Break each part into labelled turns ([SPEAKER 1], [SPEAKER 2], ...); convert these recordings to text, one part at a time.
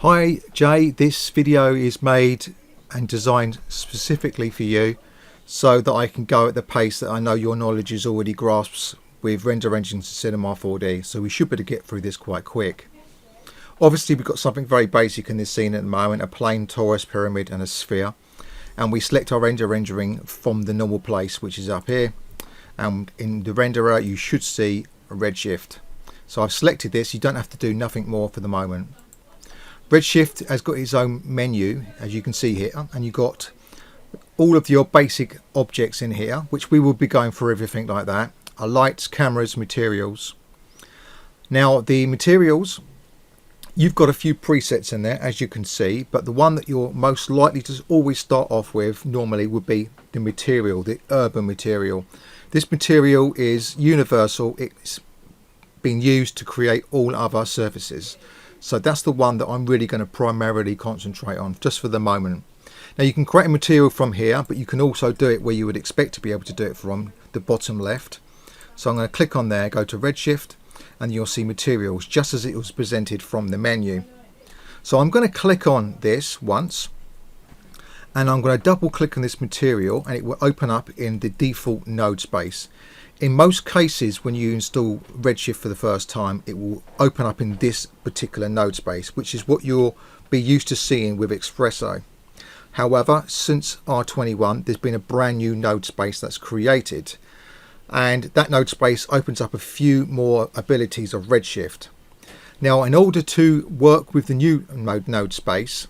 [SPEAKER 1] Hi Jay, this video is made and designed specifically for you so that I can go at the pace that I know your knowledge is already grasps with render engines and Cinema 4D, so we should be able to get through this quite quick. Obviously we've got something very basic in this scene at the moment, a plane, torus, pyramid and a sphere, and we select our rendering from the normal place, which is up here, and in the renderer you should see a Redshift. So I've selected this. You don't have to do nothing more for the moment. Redshift has got its own menu, as you can see here, and you've got all of your basic objects in here, which we will be going through everything like that. Our lights, cameras, materials. Now the materials, you've got a few presets in there, as you can see, but the one that you're most likely to always start off with normally would be the material, the urban material. This material is universal. It's been used to create all other surfaces. So that's the one that I'm really going to primarily concentrate on just for the moment. Now you can create a material from here, but you can also do it where you would expect to be able to do it from the bottom left. So I'm going to click on there, go to Redshift, and you'll see materials just as it was presented from the menu. So I'm going to click on this once, and I'm going to double click on this material, and it will open up in the default node space. In most cases, when you install Redshift for the first time, it will open up in this particular node space, which is what you'll be used to seeing with Espresso. However, since R21, there's been a brand new node space that's created, and that node space opens up a few more abilities of Redshift. Now, in order to work with the new node space,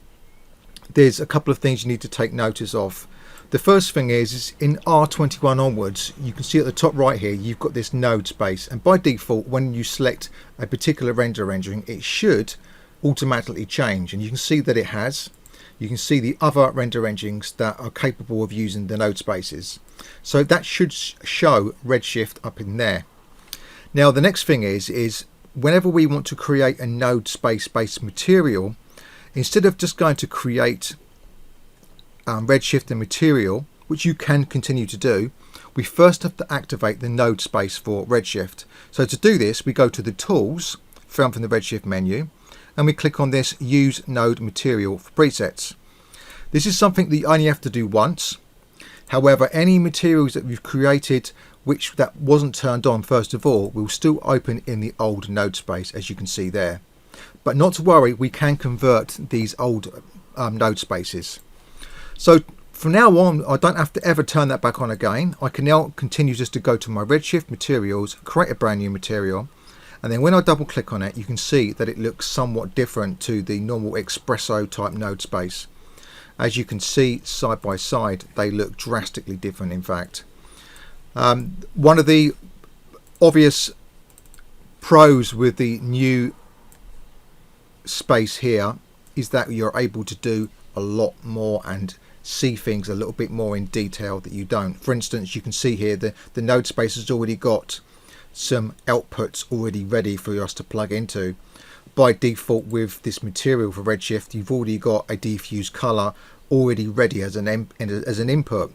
[SPEAKER 1] there's a couple of things you need to take notice of. The first thing is in R21 onwards, you can see at the top right here, you've got this node space, and by default, when you select a particular rendering, it should automatically change, and you can see that it has. You can see the other render engines that are capable of using the node spaces, so that should show Redshift up in there. Now the next thing is whenever we want to create a node space based material, instead of just going to create Redshift and material, which you can continue to do, we first have to activate the node space for Redshift. So to do this, we go to the tools found from the Redshift menu, and we click on this use node material for presets. This is something that you only have to do once. However, any materials that we've created that wasn't turned on first of all will still open in the old node space, as you can see there. But not to worry, we can convert these old node spaces. So from now on, I don't have to ever turn that back on again. I can now continue just to go to my Redshift materials, create a brand new material, and then when I double click on it, you can see that it looks somewhat different to the normal Espresso type node space. As you can see side by side, they look drastically different in fact. One of the obvious pros with the new space here is that you're able to do a lot more and see things a little bit more in detail that you don't. For instance, you can see here the node space has already got some outputs already ready for us to plug into. By default with this material for Redshift, you've already got a diffuse color already ready as an input.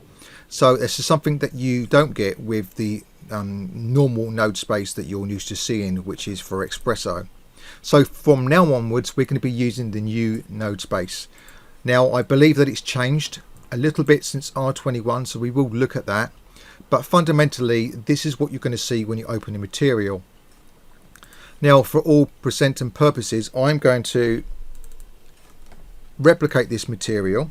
[SPEAKER 1] So this is something that you don't get with the normal node space that you're used to seeing, which is for Espresso. So from now onwards, we're going to be using the new node space. Now I believe that it's changed a little bit since R21, so we will look at that, but fundamentally this is what you're going to see when you open the material. Now for all present and purposes, I'm going to replicate this material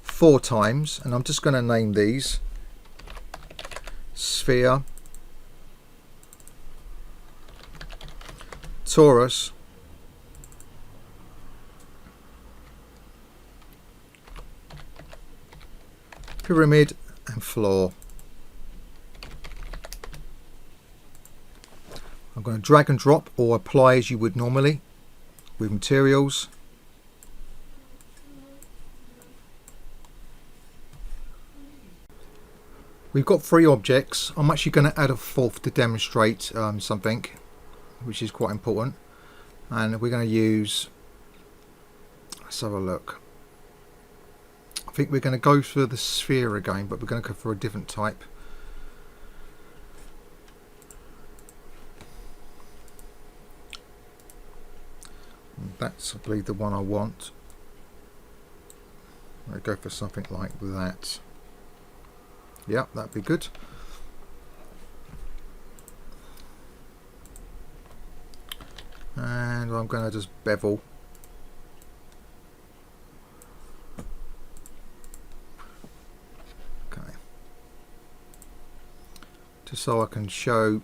[SPEAKER 1] 4 times, and I'm just going to name these sphere, torus, pyramid and floor. I'm going to drag and drop or apply as you would normally with materials. We've got 3 objects. I'm actually going to add a 4th to demonstrate something which is quite important, and we're going to use, let's have a look. I think we're going to go for the sphere again, but we're going to go for a different type. That's, I believe, the one I want. I'll go for something like that. Yep, that'd be good. And I'm going to just bevel. Okay. Just so I can show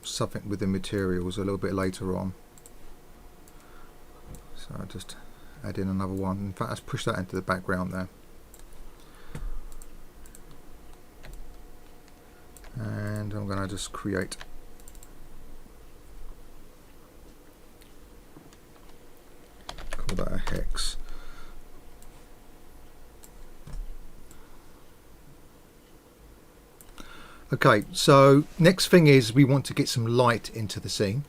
[SPEAKER 1] something with the materials a little bit later on. So I'll just add in another one. In fact, let's push that into the background there. And I'm going to just create call that a hex. Okay, so next thing is we want to get some light into the scene.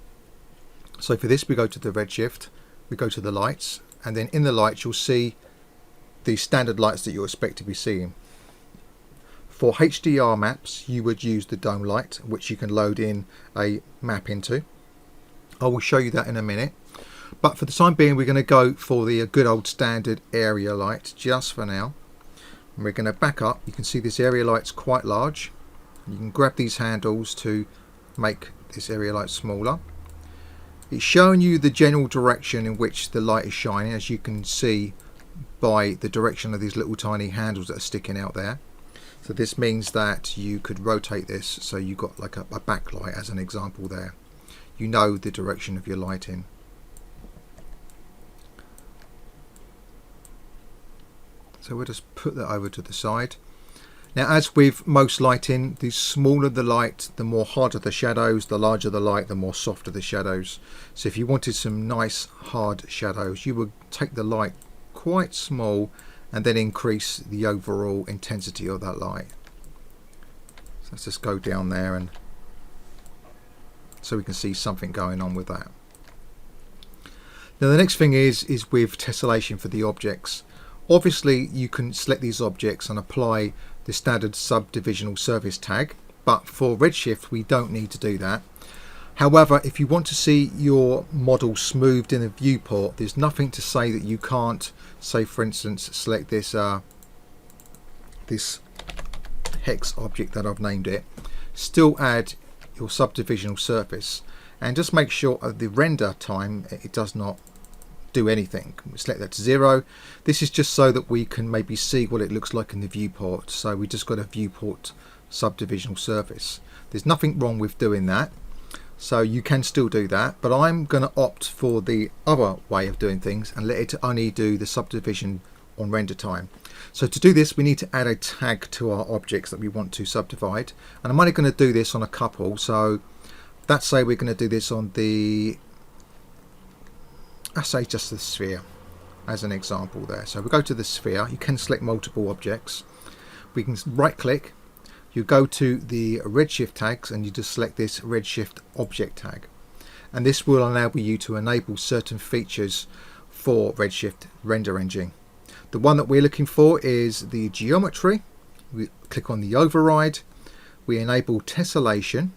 [SPEAKER 1] So for this we go to the Redshift, we go to the lights, and then in the lights you'll see the standard lights that you'll expect to be seeing. For HDR maps you would use the dome light, which you can load in a map into. I will show you that in a minute. But for the time being we're going to go for the good old standard area light just for now. And we're going to back up. You can see this area light's quite large. You can grab these handles to make this area light smaller. It's showing you the general direction in which the light is shining, as you can see by the direction of these little tiny handles that are sticking out there. So this means that you could rotate this so you've got like a backlight as an example there. You know the direction of your lighting. So we'll just put that over to the side. Now, as with most lighting, the smaller the light, the more harder the shadows, the larger the light, the more softer the shadows. So if you wanted some nice hard shadows, you would take the light quite small and then increase the overall intensity of that light. So let's just go down there and so we can see something going on with that. Now the next thing is with tessellation for the objects. Obviously you can select these objects and apply the standard subdivisional surface tag, but for Redshift we don't need to do that. However, if you want to see your model smoothed in a viewport, there's nothing to say that you can't, say for instance, select this this hex object that I've named it, still add your subdivisional surface, and just make sure at the render time it does not do anything. Select that to 0. This is just so that we can maybe see what it looks like in the viewport. So we just got a viewport subdivisional surface. There's nothing wrong with doing that, so you can still do that, but I'm going to opt for the other way of doing things and let it only do the subdivision on render time. So to do this we need to add a tag to our objects that we want to subdivide, and I'm only going to do this on a couple. So let's say we're going to do this on the, I say just the sphere as an example there. So we go to the sphere. You can select multiple objects. We can right click, you go to the Redshift tags and you just select this Redshift object tag, and this will enable you to enable certain features for Redshift render engine. The one that we're looking for is the geometry. We click on the override, we enable tessellation,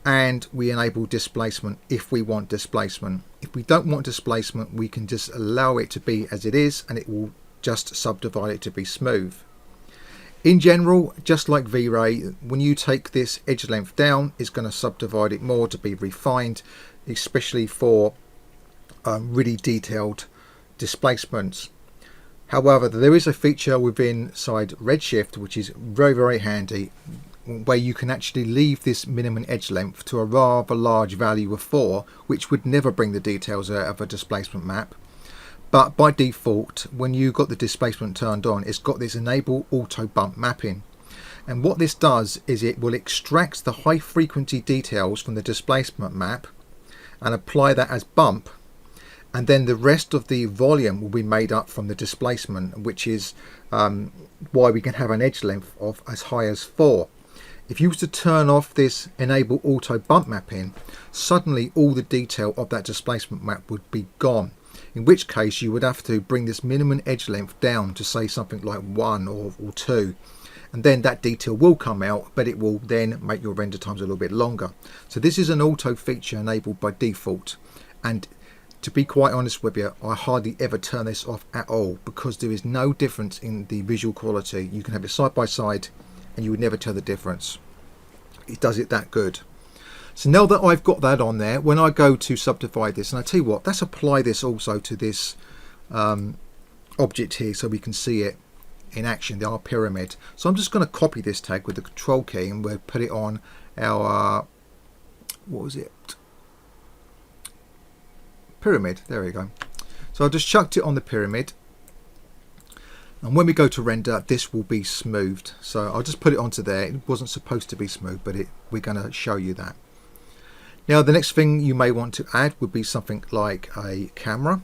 [SPEAKER 1] and we enable displacement if we want displacement. If we don't want displacement, we can just allow it to be as it is and it will just subdivide it to be smooth. In general, just like V-Ray, when you take this edge length down, it's going to subdivide it more to be refined, especially for really detailed displacements. However, there is a feature within inside Redshift which is very handy, where you can actually leave this minimum edge length to a rather large value of 4, which would never bring the details out of a displacement map. But by default, when you got the displacement turned on, it's got this enable auto bump mapping. And what this does is it will extract the high frequency details from the displacement map and apply that as bump, and then the rest of the volume will be made up from the displacement, which is why we can have an edge length of as high as 4. If you was to turn off this enable auto bump mapping, suddenly all the detail of that displacement map would be gone, in which case you would have to bring this minimum edge length down to say something like 1 or 2, and then that detail will come out, but it will then make your render times a little bit longer. So this is an auto feature enabled by default, and To be quite honest with you, I hardly ever turn this off at all, because there is no difference in the visual quality. You can have it side by side and you would never tell the difference. It does it that good. So now that I've got that on there, when I go to subdivide this, and I tell you what, let's apply this also to this object here so we can see it in action, our pyramid. So I'm just going to copy this tag with the control key and we'll put it on our, what was it? Pyramid. There we go. So I just chucked it on the pyramid, and when we go to render, this will be smoothed. So I'll just put it onto there. It wasn't supposed to be smooth, but we're going to show you that. Now the next thing you may want to add would be something like a camera.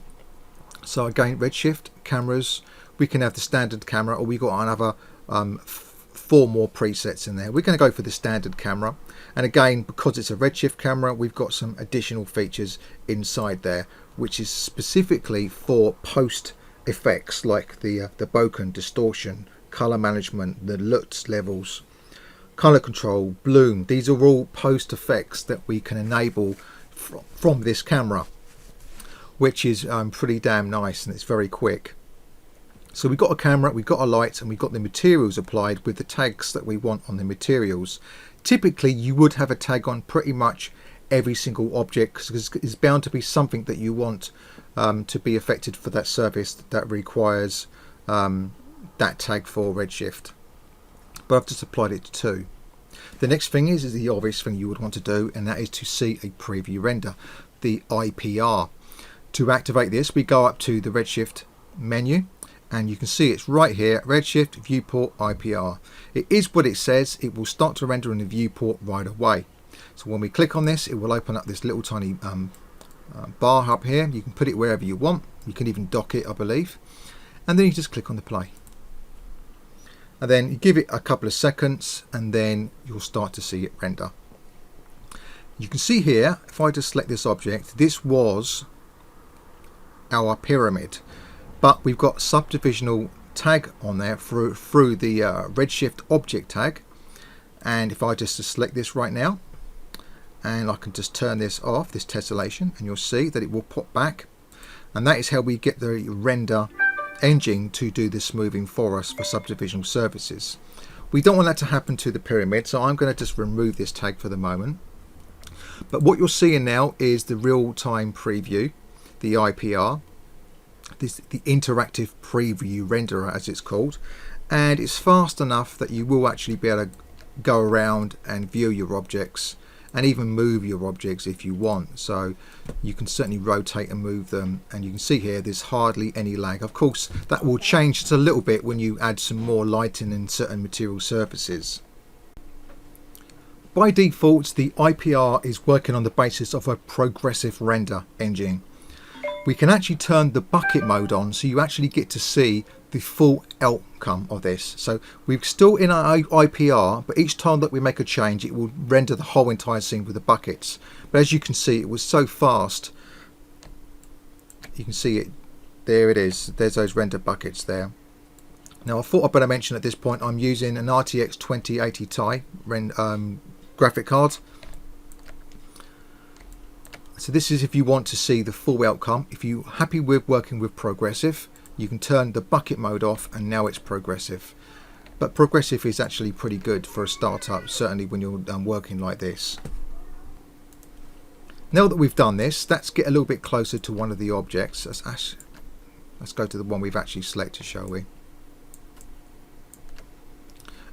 [SPEAKER 1] So again, Redshift cameras, we can have the standard camera, or we got another 4 more presets in there. We're going to go for the standard camera, and again, because it's a Redshift camera, we've got some additional features inside there, which is specifically for post effects like the bokeh, distortion, color management, the LUTs levels, color control, bloom. These are all post effects that we can enable from this camera, which is pretty damn nice, and it's very quick. So we've got a camera, we've got a light, and we've got the materials applied with the tags that we want on the materials. Typically you would have a tag on pretty much every single object, because it's bound to be something that you want to be affected for that surface that requires that tag for Redshift. But I've just applied it to 2. The next thing is the obvious thing you would want to do, and that is to see a preview render, the IPR. To activate this, we go up to the Redshift menu, and you can see it's right here, Redshift Viewport IPR. It is what it says. It will start to render in the viewport right away. So when we click on this, it will open up this little tiny bar up here. You can put it wherever you want. You can even dock it, I believe. And then you just click on the play. And then you give it a couple of seconds, and then you'll start to see it render. You can see here, if I just select this object, this was our pyramid, but we've got subdivisional tag on there through the Redshift object tag. And if I just select this right now, and I can just turn this off, this tessellation, and you'll see that it will pop back, and that is how we get the render engine to do the smoothing for us for subdivisional surfaces. We don't want that to happen to the pyramid, so I'm going to just remove this tag for the moment. But what you're seeing now is the real-time preview, the IPR, the interactive preview renderer as it's called, and it's fast enough that you will actually be able to go around and view your objects and even move your objects if you want. So you can certainly rotate and move them, and you can see here there's hardly any lag. Of course that will change just a little bit when you add some more lighting in certain material surfaces. By default, the IPR is working on the basis of a progressive render engine. We can actually turn the bucket mode on, so you actually get to see the full outcome of this. So we're still in our IPR, but each time that we make a change, it will render the whole entire scene with the buckets. But as you can see, it was so fast. You can see it. There it is. There's those render buckets there. Now I thought I'd better mention at this point, I'm using an RTX 2080 Ti graphic card. So this is if you want to see the full outcome. If you're happy with working with progressive, you can turn the bucket mode off, and now it's progressive. But progressive is actually pretty good for a startup, certainly when you're working like this. Now that we've done this, let's get a little bit closer to one of the objects. Let's go to the one we've actually selected, shall we?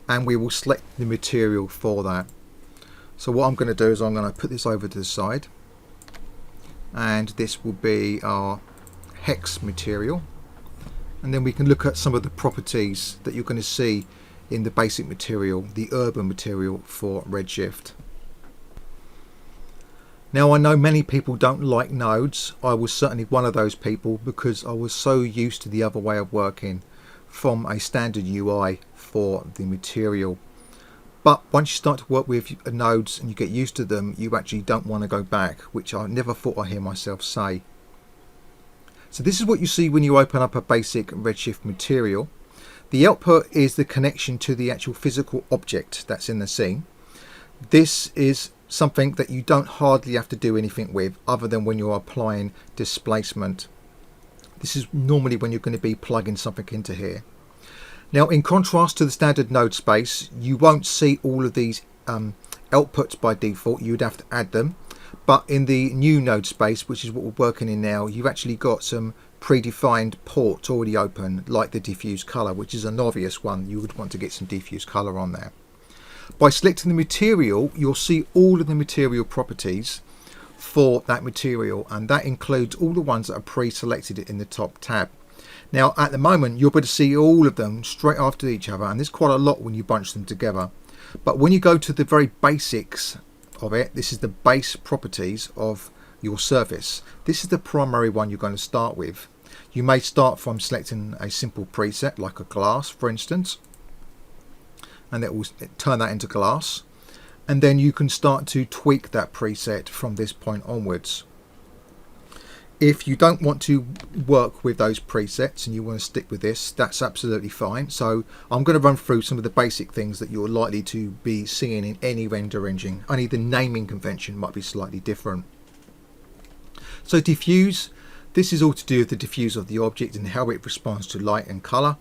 [SPEAKER 1] And we will select the material for that. So what I'm going to do is I'm going to put this over to the side, and this will be our hex material, and then we can look at some of the properties that you're going to see in the basic material, the urban material for Redshift. Now I know many people don't like nodes. I was certainly one of those people, because I was so used to the other way of working from a standard UI for the material. But once you start to work with nodes and you get used to them, you actually don't want to go back, which I never thought I'd hear myself say. So this is what you see when you open up a basic Redshift material. The output is the connection to the actual physical object that's in the scene. This is something that you don't hardly have to do anything with other than when you're applying displacement. This is normally when you're going to be plugging something into here. Now, in contrast to the standard node space, you won't see all of these outputs by default. You'd have to add them. But in the new node space, which is what we're working in now, you've actually got some predefined ports already open, like the diffuse color, which is an obvious one. You would want to get some diffuse color on there. By selecting the material, you'll see all of the material properties for that material, and that includes all the ones that are pre-selected in the top tab. Now, at the moment, you're able to see all of them straight after each other, and there's quite a lot when you bunch them together. But when you go to the very basics of it, this is the base properties of your surface. This is the primary one you're going to start with. You may start from selecting a simple preset like a glass, for instance, and it will turn that into glass, and then you can start to tweak that preset from this point onwards. If you don't want to work with those presets and you want to stick with this, that's absolutely fine. So I'm going to run through some of the basic things that you're likely to be seeing in any render engine. Only the naming convention might be slightly different. So diffuse, this is all to do with the diffuse of the object and how it responds to light and color.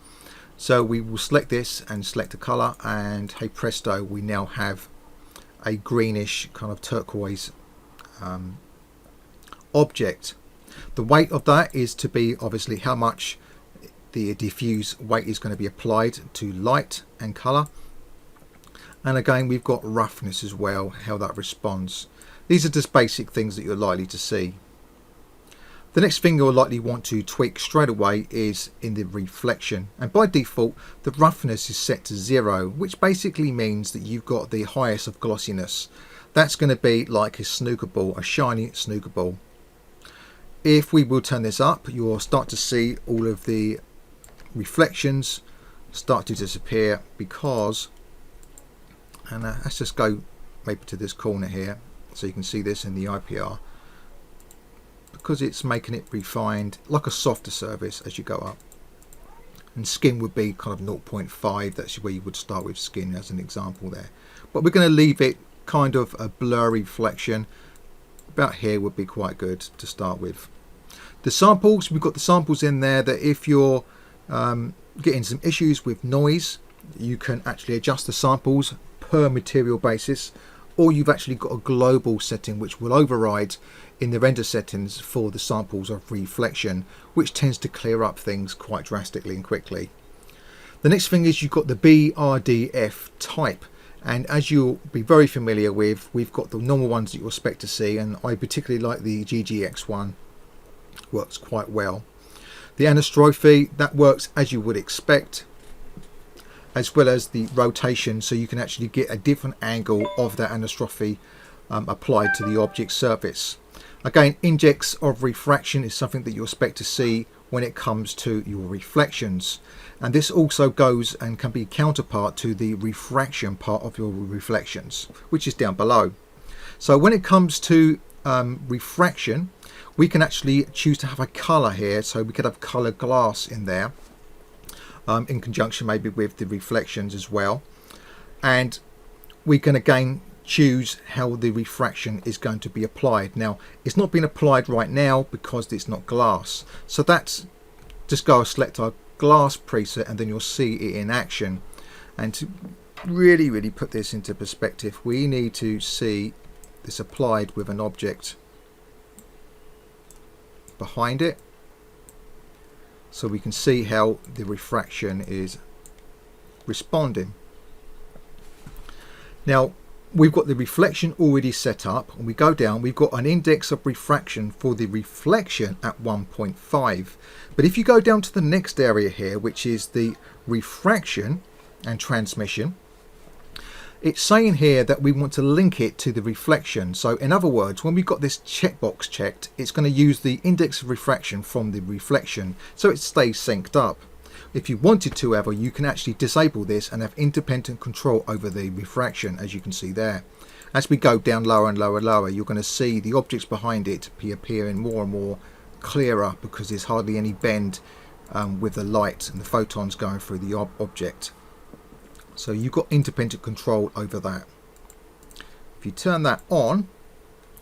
[SPEAKER 1] So we will select this and select a color, and hey presto, we now have a greenish kind of turquoise object. The weight of that is to be obviously how much the diffuse weight is going to be applied to light and color. And again, we've got roughness as well, how that responds. These are just basic things that you're likely to see. The next thing you'll likely want to tweak straight away is in the reflection, and by default the roughness is set to 0, which basically means that you've got the highest of glossiness. That's going to be like a snooker ball, a shiny snooker ball. If we will turn this up, you'll start to see all of the reflections start to disappear because, and let's just go maybe to this corner here so you can see this in the IPR, because it's making it refined like a softer surface as you go up. And skin would be kind of 0.5, that's where you would start with skin as an example there. But we're going to leave it kind of a blurry reflection. About here would be quite good to start with. The samples, we've got the samples in there that if you're getting some issues with noise, you can actually adjust the samples per material basis, or you've actually got a global setting which will override in the render settings for the samples of reflection, which tends to clear up things quite drastically and quickly. The next thing is you've got the BRDF type, and as you'll be very familiar with, we've got the normal ones that you'll expect to see, and I particularly like the GGX one. Works quite well. The anastrophe, that works as you would expect, as well as the rotation, so you can actually get a different angle of that anastrophe applied to the object surface. Again, index of refraction is something that you expect to see when it comes to your reflections, and this also goes and can be counterpart to the refraction part of your reflections, which is down below. So when it comes to refraction, we can actually choose to have a color here, so we could have color glass in there in conjunction maybe with the reflections as well, and we can again choose how the refraction is going to be applied. Now it's not being applied right now because it's not glass, so that's just go select our glass preset and then you'll see it in action. And to really put this into perspective, we need to see this applied with an object behind it, so we can see how the refraction is responding. Now we've got the reflection already set up, and we go down, we've got an index of refraction for the reflection at 1.5. But if you go down to the next area here, which is the refraction and transmission, it's saying here that we want to link it to the reflection. So in other words, when we've got this checkbox checked, it's going to use the index of refraction from the reflection, so it stays synced up. If you wanted to, however, you can actually disable this and have independent control over the refraction, as you can see there. As we go down lower and lower and lower, you're going to see the objects behind it be appearing more and more clearer because there's hardly any bend with the light and the photons going through the object. So you've got independent control over that. If you turn that on,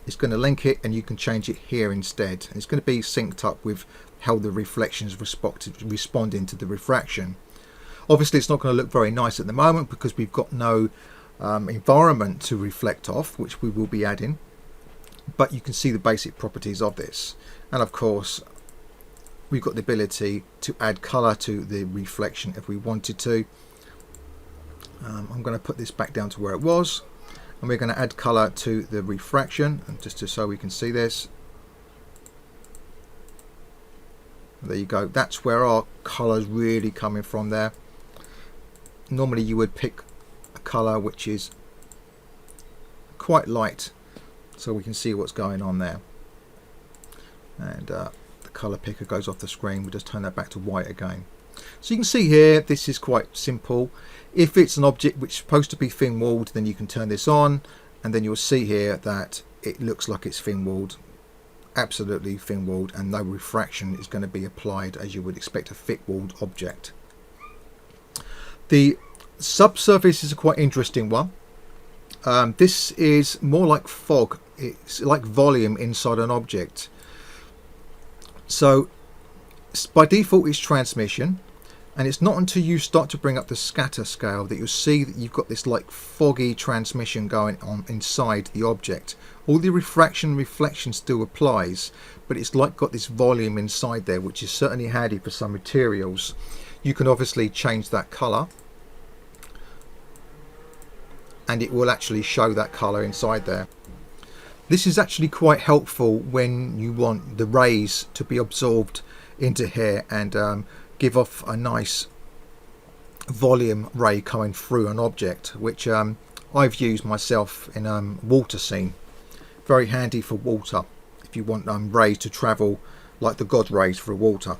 [SPEAKER 1] it's going to link it, and you can change it here instead. It's going to be synced up with how the reflections responding to the refraction. Obviously it's not going to look very nice at the moment because we've got no environment to reflect off, which we will be adding, but you can see the basic properties of this. And of course we've got the ability to add color to the reflection if we wanted to. I'm going to put this back down to where it was, and we're going to add color to the refraction, and just so we can see this. There you go. That's where our color's really coming from there. Normally you would pick a color which is quite light so we can see what's going on there. And the color picker goes off the screen. We'll just turn that back to white again. So you can see here, this is quite simple. If it's an object which is supposed to be thin walled, then you can turn this on, and then you'll see here that it looks like it's thin walled, absolutely thin walled, and no refraction is going to be applied as you would expect a thick walled object. The subsurface is a quite interesting one. This is more like fog. It's like volume inside an object. So by default it's transmission, and it's not until you start to bring up the scatter scale that you'll see that you've got this like foggy transmission going on inside the object. All the reflection still applies, but it's like got this volume inside there, which is certainly handy for some materials. You can obviously change that color, and it will actually show that color inside there. This is actually quite helpful when you want the rays to be absorbed into here and give off a nice volume ray coming through an object, which I've used myself in water scene. Very handy for water if you want rays to travel like the God rays through water.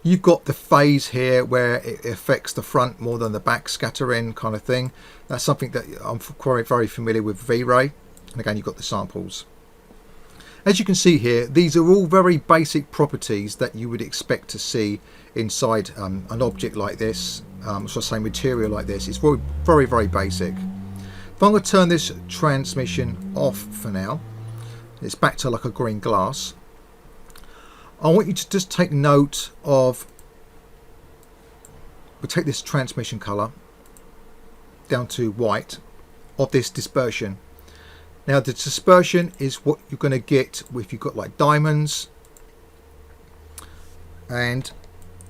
[SPEAKER 1] You've got the phase here where it affects the front more than the back scattering kind of thing. That's something that I'm very familiar with V-Ray. And again, you've got the samples. As you can see here, these are all very basic properties that you would expect to see inside an object like this, so say material like this. It's very, very basic. If I'm going to turn this transmission off for now, it's back to like a green glass. I want you to just take note of, we'll take this transmission color down to white, of this dispersion. Now the dispersion is what you're going to get if you've got like diamonds, and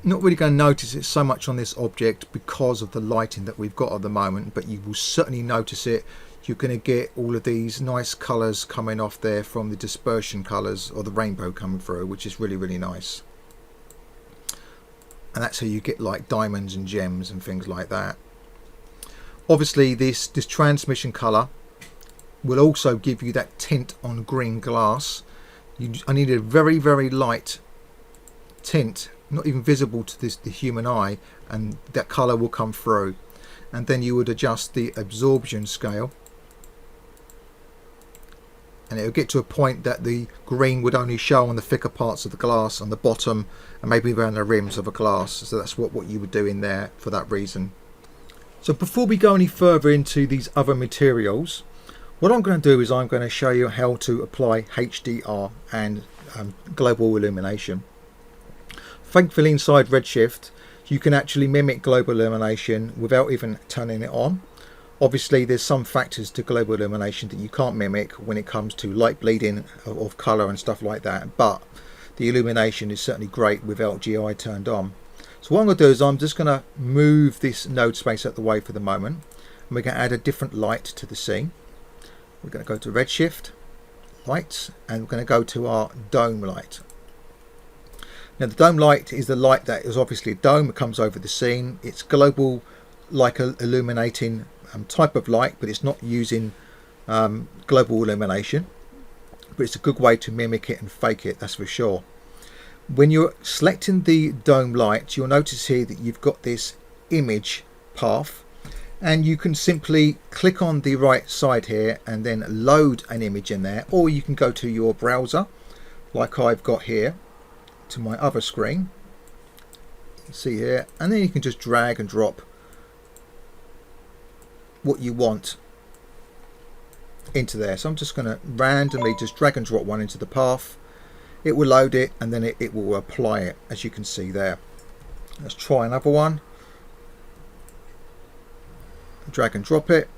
[SPEAKER 1] not really going to notice it so much on this object because of the lighting that we've got at the moment, but you will certainly notice it. You're going to get all of these nice colors coming off there from the dispersion colors, or the rainbow coming through, which is really, really nice. And that's how you get like diamonds and gems and things like that. Obviously this transmission color will also give you that tint on green glass. I need a very, very light tint, not even visible to the human eye, and that color will come through. And then you would adjust the absorption scale, and it will get to a point that the green would only show on the thicker parts of the glass, on the bottom and maybe around the rims of a glass. So that's what you would do in there for that reason. So before we go any further into these other materials, what I'm going to do is I'm going to show you how to apply HDR and global illumination. Thankfully inside Redshift you can actually mimic global illumination without even turning it on. Obviously there's some factors to global illumination that you can't mimic when it comes to light bleeding of colour and stuff like that, but the illumination is certainly great with LGI turned on. So what I'm going to do is I'm just going to move this node space out of the way for the moment, and we're going to add a different light to the scene. We're going to go to Redshift, Lights, and we're going to go to our dome light. Now the dome light is the light that is obviously a dome. It comes over the scene. It's global, like a illuminating type of light, but it's not using global illumination. But it's a good way to mimic it and fake it, that's for sure. When you're selecting the dome light, you'll notice here that you've got this image path, and you can simply click on the right side here and then load an image in there, or you can go to your browser like I've got here to my other screen, you can see here, and then you can just drag and drop what you want into there. So I'm just going to randomly just drag and drop one into the path. It will load it, and then it will apply it, as you can see there. Let's try another one. Drag and drop it.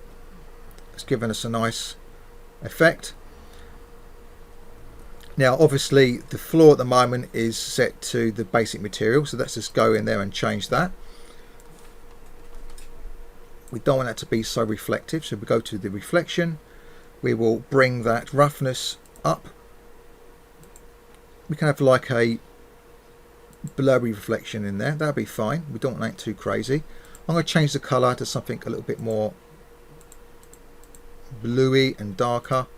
[SPEAKER 1] It's given us a nice effect. Now obviously the floor at the moment is set to the basic material, so let's just go in there and change that. We don't want that to be so reflective, so we go to the reflection. We will bring that roughness up. We can have like a blurry reflection in there, that'll be fine. We don't want that too crazy. I'm going to change the colour to something a little bit more bluey and darker.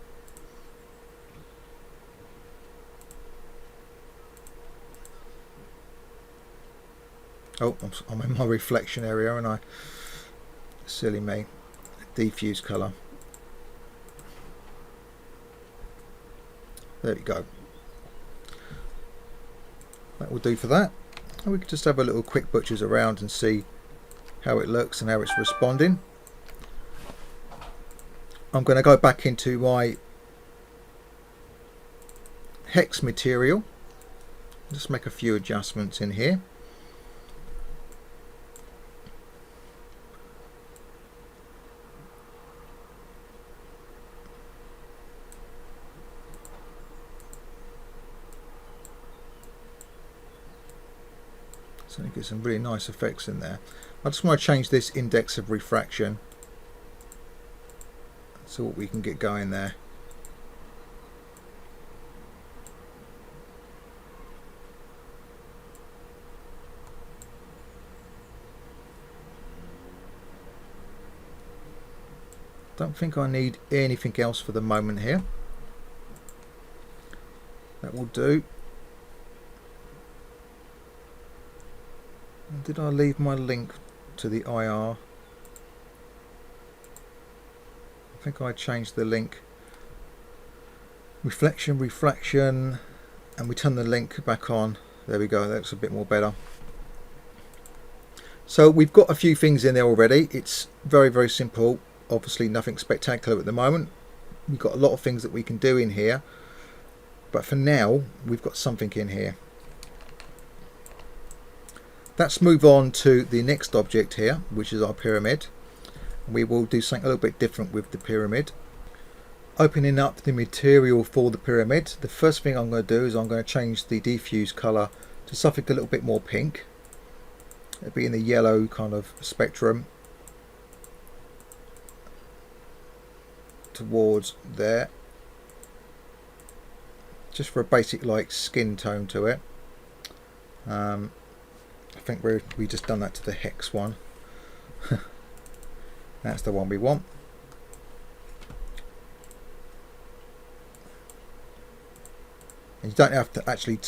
[SPEAKER 1] Oh, I'm in my reflection area, and I silly me. Diffuse colour. There we go. That will do for that. And we can just have a little quick butchers around and see how it looks and how it's responding. I'm going to go back into my hex material. Just make a few adjustments in here. So you get some really nice effects in there. I just want to change this index of refraction. So what we can get going there. Don't think I need anything else for the moment here. That will do. Did I leave my link to the IR? I think I changed the link. Reflection, refraction, and we turn the link back on. There we go, that looks a bit more better. So we've got a few things in there already. It's very, very simple. Obviously nothing spectacular at the moment. We've got a lot of things that we can do in here. But for now, we've got something in here. Let's move on to the next object here, which is our pyramid. We will do something a little bit different with the pyramid. Opening up the material for the pyramid, the first thing I'm going to do is I'm going to change the diffuse colour to something a little bit more pink. It'll be in the yellow kind of spectrum towards there, just for a basic like skin tone to it. I think we just done that to the hex one. That's the one we want. And you don't have to actually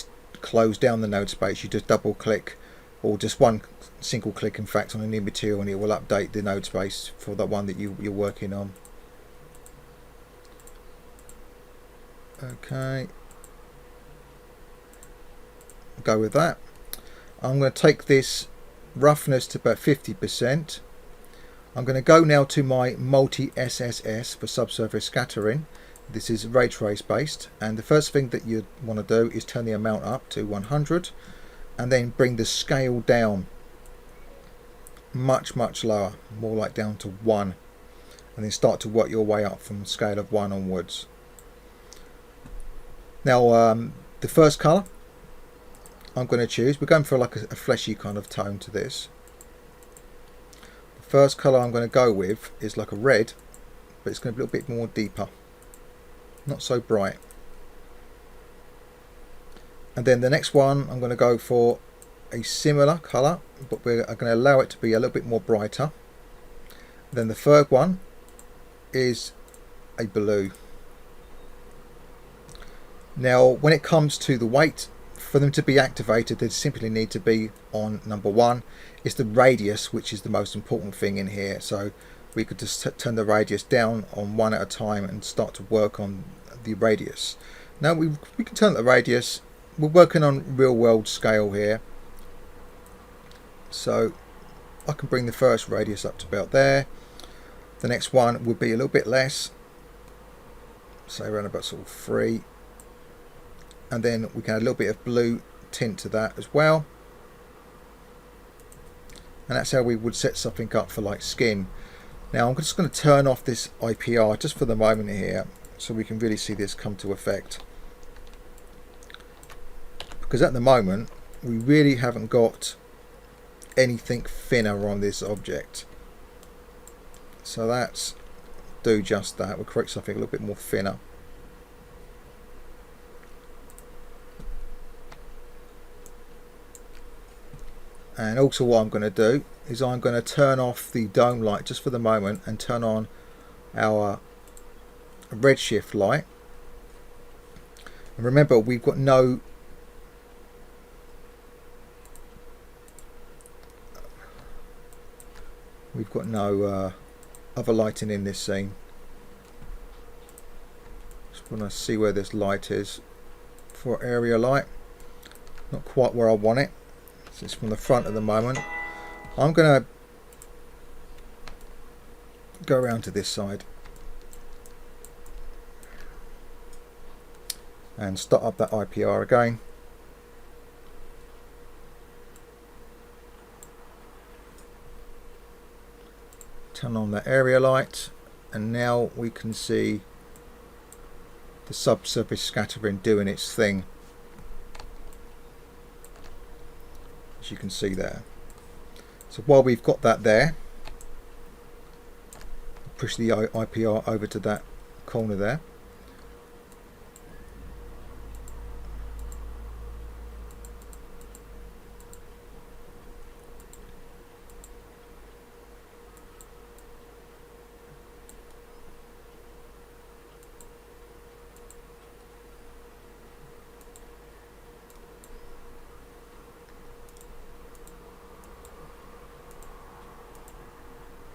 [SPEAKER 1] close down the node space, you just double click, or just one single click in fact, on a new material, and it will update the node space for the one that you're working on. Okay, go with that. I'm going to take this roughness to about 50%. I'm going to go now to my multi SSS for subsurface scattering. This is ray trace based, and the first thing that you want to do is turn the amount up to 100 and then bring the scale down much lower, more like down to 1, and then start to work your way up from a scale of 1 onwards. Now the first colour I'm going to choose, we're going for like a fleshy kind of tone to this. The first colour I'm going to go with is like a red, but it's going to be a little bit more deeper, not so bright. And then the next one I'm going to go for a similar colour, but we're going to allow it to be a little bit more brighter. Then the third one is a blue. Now when it comes to the weight, for them to be activated they simply need to be on number 1. It's the radius which is the most important thing in here, so we could just turn the radius down on 1 at a time and start to work on the radius. Now we can turn the radius, we're working on real world scale here, so I can bring the first radius up to about there. The next one would be a little bit less, say around about sort of 3, and then we can add a little bit of blue tint to that as well, and that's how we would set something up for like skin. Now I'm just going to turn off this IPR just for the moment here, so we can really see this come to effect, because at the moment we really haven't got anything thinner on this object. So that's do just that. We'll create something a little bit more thinner. And also what I'm going to do is I'm going to turn off the dome light just for the moment and turn on our redshift light. And remember, we've got no other lighting in this scene. Just want to see where this light is for area light. Not quite where I want it. So it's from the front at the moment. I'm going to go around to this side and start up that IPR again. Turn on the area light, and now we can see the subsurface scattering doing its thing, as you can see there. So while we've got that there, push the IPR over to that corner there.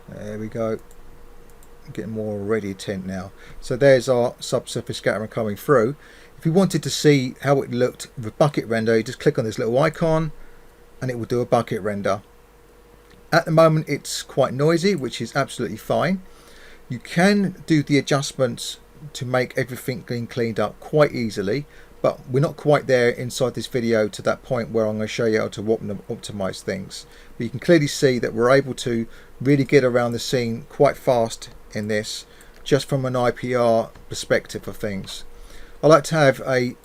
[SPEAKER 1] There we go, getting more already tint now. So there's our subsurface scattering coming through. If you wanted to see how it looked with a bucket render, you just click on this little icon and it will do a bucket render. At the moment it's quite noisy, which is absolutely fine. You can do the adjustments to make everything cleaned up quite easily, but we're not quite there inside this video to that point where I'm going to show you how to optimize things. But you can clearly see that we're able to really get around the scene quite fast in this, just from an IPR perspective of things. I like to have a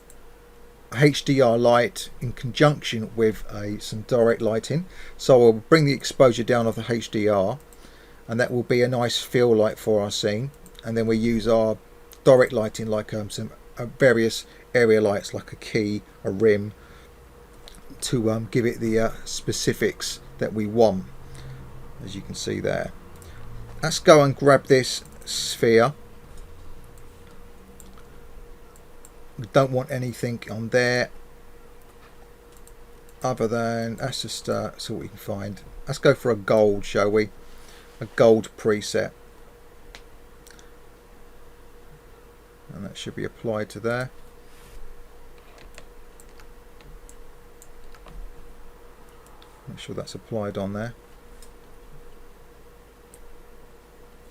[SPEAKER 1] HDR light in conjunction with some direct lighting, so I'll bring the exposure down of the HDR, and that will be a nice feel light for our scene. And then we use our direct lighting like some various area lights like a key, a rim, to give it the specifics that we want, as you can see there. Let's go and grab this sphere. We don't want anything on there other than, let's just see what we can find. Let's go for a gold, shall we? A gold preset, and that should be applied to there. Make sure that's applied on there.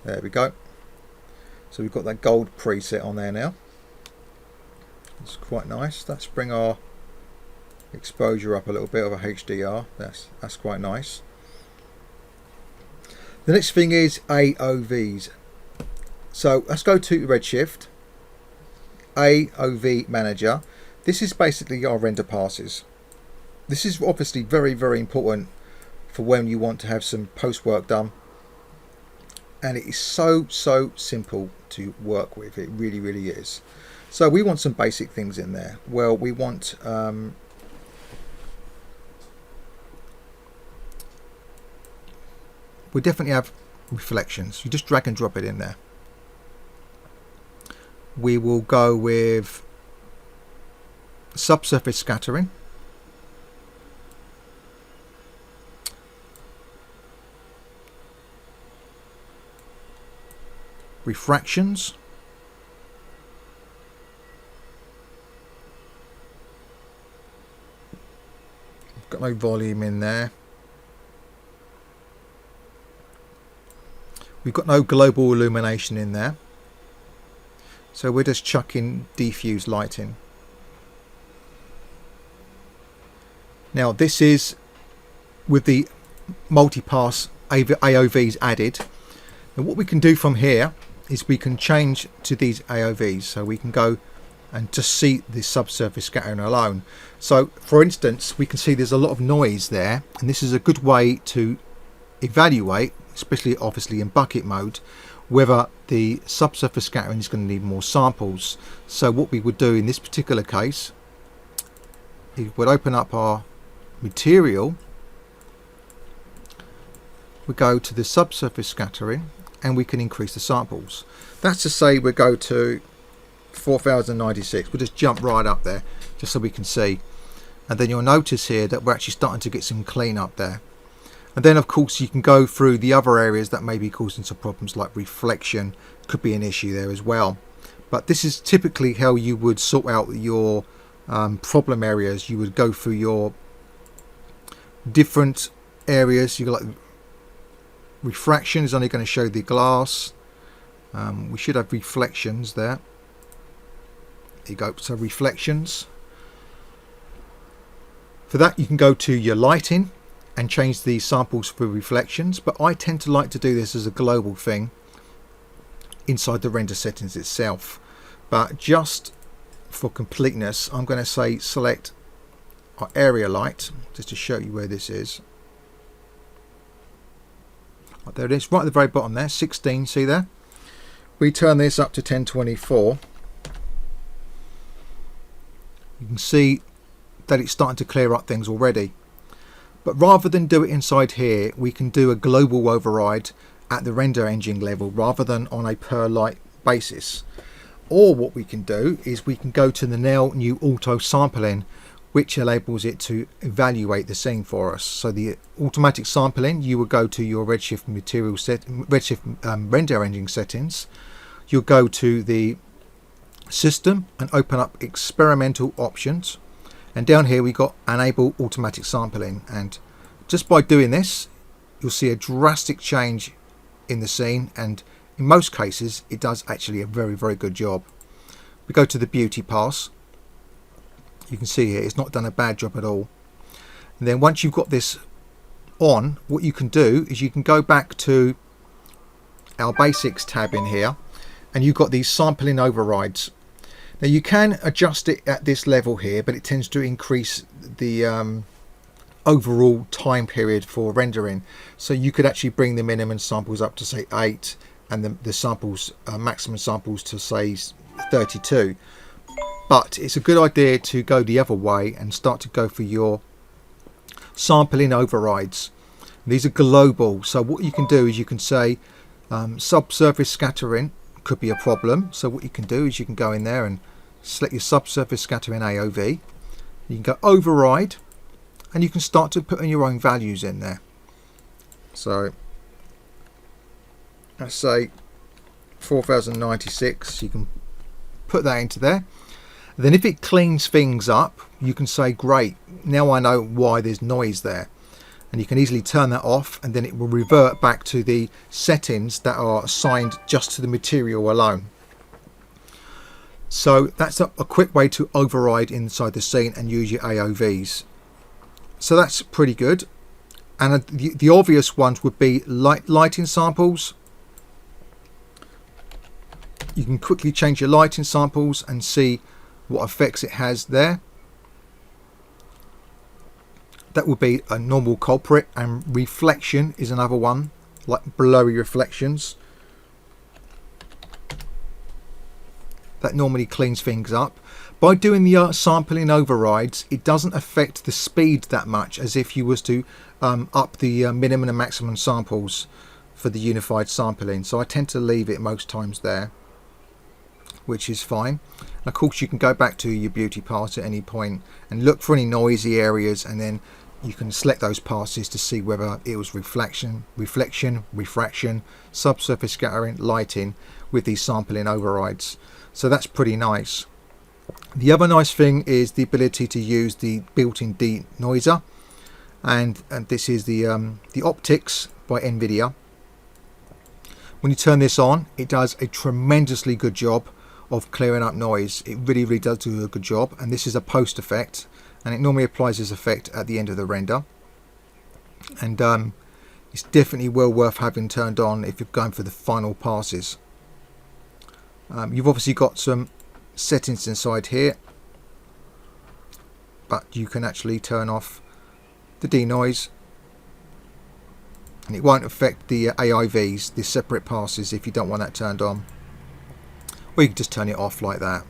[SPEAKER 1] There we go. So we've got that gold preset on there now. It's quite nice. Let's bring our exposure up a little bit of a HDR. That's quite nice. The next thing is AOVs. So let's go to Redshift, AOV Manager. This is basically our render passes. This is obviously very, very important for when you want to have some post work done. And it is so simple to work with. It really, really is. So we want some basic things in there. Well, we want we definitely have reflections. You just drag and drop it in there. We will go with subsurface scattering. Refractions. Got no volume in there. We've got no global illumination in there. So we're just chucking diffuse lighting. Now this is with the multi-pass AOVs added. And what we can do from here is we can change to these AOVs, so we can go and just see the subsurface scattering alone. So for instance, we can see there's a lot of noise there, and this is a good way to evaluate, especially obviously in bucket mode, whether the subsurface scattering is going to need more samples. So what we would do in this particular case is we'd open up our material, we go to the subsurface scattering, and we can increase the samples. That's to say we go to 4096. We'll just jump right up there just so we can see, and then you'll notice here that we're actually starting to get some clean up there. And then of course you can go through the other areas that may be causing some problems, like reflection could be an issue there as well. But this is typically how you would sort out your problem areas. You would go through your different areas. You got like refraction is only going to show the glass. We should have reflections there. There you go. So reflections. For that you can go to your lighting and change the samples for reflections, but I tend to like to do this as a global thing inside the render settings itself. But just for completeness, I'm going to say select our area light just to show you where this is. Oh, there it is, right at the very bottom there, 16, see there? We turn this up to 1024. You can see that it's starting to clear up things already. But rather than do it inside here, we can do a global override at the render engine level rather than on a per light basis. Or what we can do is we can go to the now new auto sampling, which enables it to evaluate the scene for us. So the automatic sampling, you will go to your Redshift material set, Redshift render engine settings. You'll go to the system and open up experimental options. And down here we got enable automatic sampling, and just by doing this you'll see a drastic change in the scene, and in most cases it does actually a very good job. We go to the beauty pass. You can see here it's not done a bad job at all. And then once you've got this on, what you can do is you can go back to our basics tab in here, and you've got these sampling overrides. Now you can adjust it at this level here, but it tends to increase the overall time period for rendering. So you could actually bring the minimum samples up to say 8, and the samples maximum samples to say 32. But it's a good idea to go the other way and start to go for your sampling overrides. These are global, so what you can do is you can say subsurface scattering could be a problem. So what you can do is you can go in there and select your subsurface scattering AOV. You can go override, and you can start to put in your own values in there. So let's say 4096, you can put that into there. Then if it cleans things up, you can say great, now I know why there's noise there, and you can easily turn that off, and then it will revert back to the settings that are assigned just to the material alone. So that's a quick way to override inside the scene and use your AOVs. So that's pretty good. And the obvious ones would be lighting samples. You can quickly change your lighting samples and see what effects it has there. That would be a normal culprit, and reflection is another one, like blurry reflections. That normally cleans things up. By doing the sampling overrides, it doesn't affect the speed that much as if you was to up the minimum and maximum samples for the unified sampling. So I tend to leave it most times there, which is fine. And of course you can go back to your beauty pass at any point and look for any noisy areas, and then you can select those passes to see whether it was reflection, refraction, subsurface scattering, lighting with these sampling overrides. So that's pretty nice. The other nice thing is the ability to use the built-in denoiser, and this is the optics by NVIDIA. When you turn this on, it does a tremendously good job of clearing up noise. It really does do a good job, and this is a post effect, and it normally applies this effect at the end of the render, and it's definitely well worth having turned on if you're going for the final passes. You've obviously got some settings inside here, but you can actually turn off the denoise, and it won't affect the AIVs, the separate passes, if you don't want that turned on. Or you can just turn it off like that.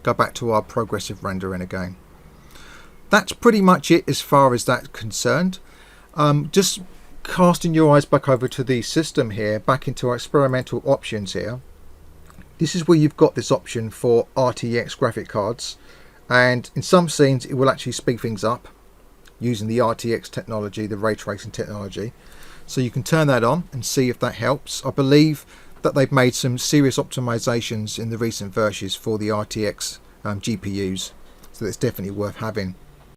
[SPEAKER 1] Go back to our progressive rendering again. That's pretty much it as far as that's concerned. Just casting your eyes back over to the system here, back into our experimental options here. This is where you've got this option for RTX graphic cards, and in some scenes it will actually speed things up using the RTX technology, the ray tracing technology. So you can turn that on and see if that helps. I believe that they've made some serious optimizations in the recent versions for the RTX GPUs, so it's definitely worth having.